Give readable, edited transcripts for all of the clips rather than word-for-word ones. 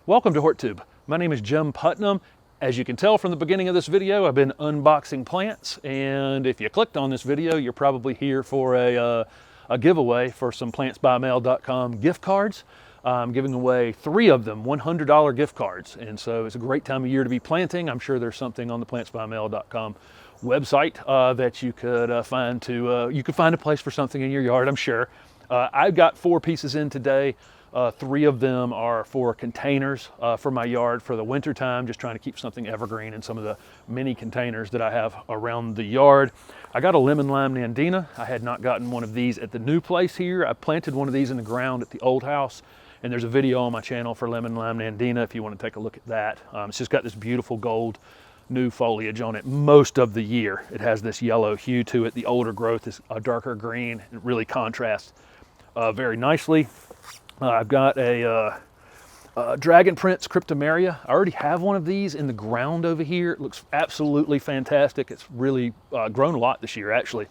Welcome to HortTube. My name is Joe Viburnum. As you can tell from the beginning of this video, I've been unboxing plants, and if you clicked on this video, you're probably here for a giveaway for some plantsbymail.com gift cards. I'm giving away 3 of them, $100 gift cards, and so it's a great time of year to be planting. I'm sure there's something on the plantsbymail.com website that you could find you could find a place for something in your yard, I'm sure. I've got 4 pieces in today. 3 of them are for containers for my yard for the winter time, just trying to keep something evergreen in some of the mini containers that I have around the yard. I got a lemon lime nandina. I had not gotten one of these at the new place here. I planted one of these in the ground at the old house, and there's a video on my channel for lemon lime nandina if you want to take a look at that. It's just got this beautiful gold new foliage on it most of the year. It has this yellow hue to it. The older growth is a darker green. It really contrasts very nicely. I've got a Dragon Prince Kriptomeria. I already have one of these in the ground over here. It looks absolutely fantastic. It's really grown a lot this year, actually.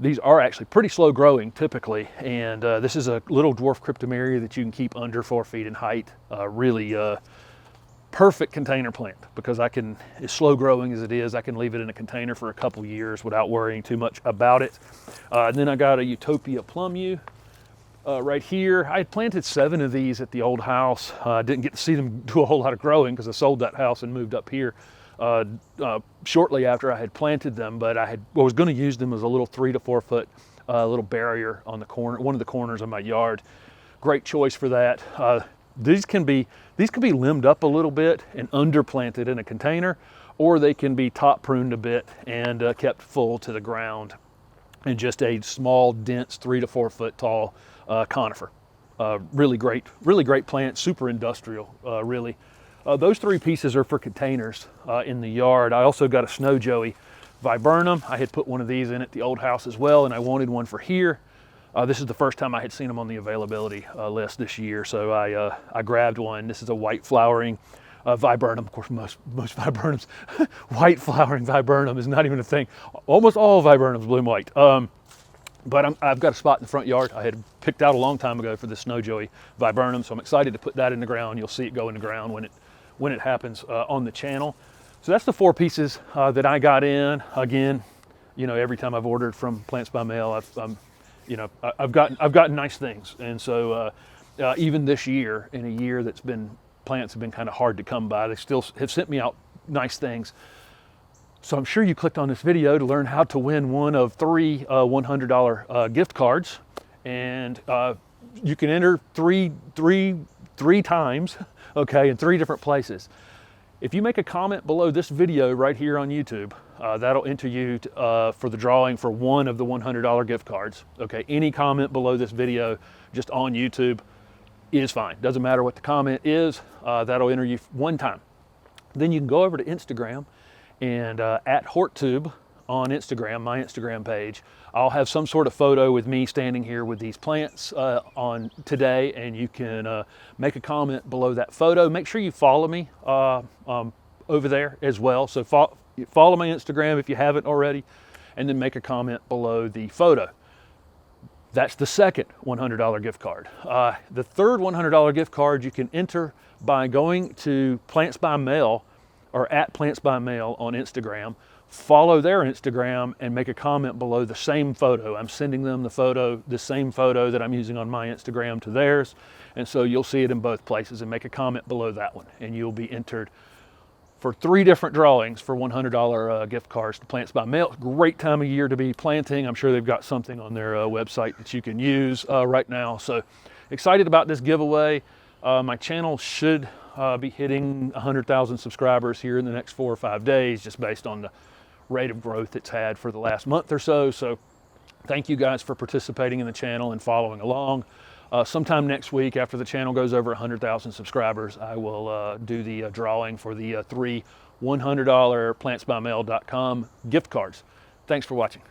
These are actually pretty slow growing typically, and this is a little dwarf Kriptomeria that you can keep under 4 feet in height. Really perfect container plant because as slow growing as it is, I can leave it in a container for a couple years without worrying too much about it. And then I got a Utopia Plummu. Right here, I had planted 7 of these at the old house. Didn't get to see them do a whole lot of growing because I sold that house and moved up here shortly after I had planted them. But I was going to use them as a little 3 to 4 foot little barrier on the corner, one of the corners of my yard. Great choice for that. These can be limbed up a little bit and underplanted in a container, or they can be top pruned a bit and kept full to the ground in just a small, dense 3 to 4 foot tall conifer. Really great plant, super industrial, really. Those 3 pieces are for containers in the yard. I also got a Snow Joe Viburnum. I had put one of these in at the old house as well, and I wanted one for here. This is the first time I had seen them on the availability list this year, so I grabbed one. This is a white flowering viburnum. Of course, most viburnums, white flowering viburnum is not even a thing. Almost all viburnums bloom white. But I've got a spot in the front yard I had picked out a long time ago for the Snow Joe Viburnum, so I'm excited to put that in the ground. You'll see it go in the ground when it happens on the channel. So that's the 4 pieces that I got in. Again, you know, every time I've ordered from Plants by Mail, I've gotten nice things, and so even this year, in a year plants have been kind of hard to come by, they still have sent me out nice things. So I'm sure you clicked on this video to learn how to win one of 3 $100 gift cards, and you can enter three times, okay, in 3 different places. If you make a comment below this video right here on YouTube, that'll enter you for the drawing for one of the $100 gift cards. Okay, any comment below this video just on YouTube is fine. Doesn't matter what the comment is, that'll enter you one time. Then you can go over to Instagram, and at HortTube on Instagram, my Instagram page, I'll have some sort of photo with me standing here with these plants on today, and you can make a comment below that photo. Make sure you follow me over there as well. So follow my Instagram if you haven't already, and then make a comment below the photo. That's the second $100 gift card. The third $100 gift card you can enter by going to Plants by Mail or at Plants by Mail on Instagram. Follow their Instagram and make a comment below the same photo. I'm sending them the same photo that I'm using on my Instagram to theirs, and so you'll see it in both places, and make a comment below that one, and you'll be entered for 3 different drawings for $100 gift cards to Plants by Mail. Great time of year to be planting. I'm sure they've got something on their website that you can use right now. So excited about this giveaway. My channel should be hitting 100,000 subscribers here in the next 4 or 5 days, just based on the rate of growth it's had for the last month or so. So thank you guys for participating in the channel and following along. Sometime next week, after the channel goes over 100,000 subscribers, I will do the drawing for the 3 $100 plantsbymail.com gift cards. Thanks for watching.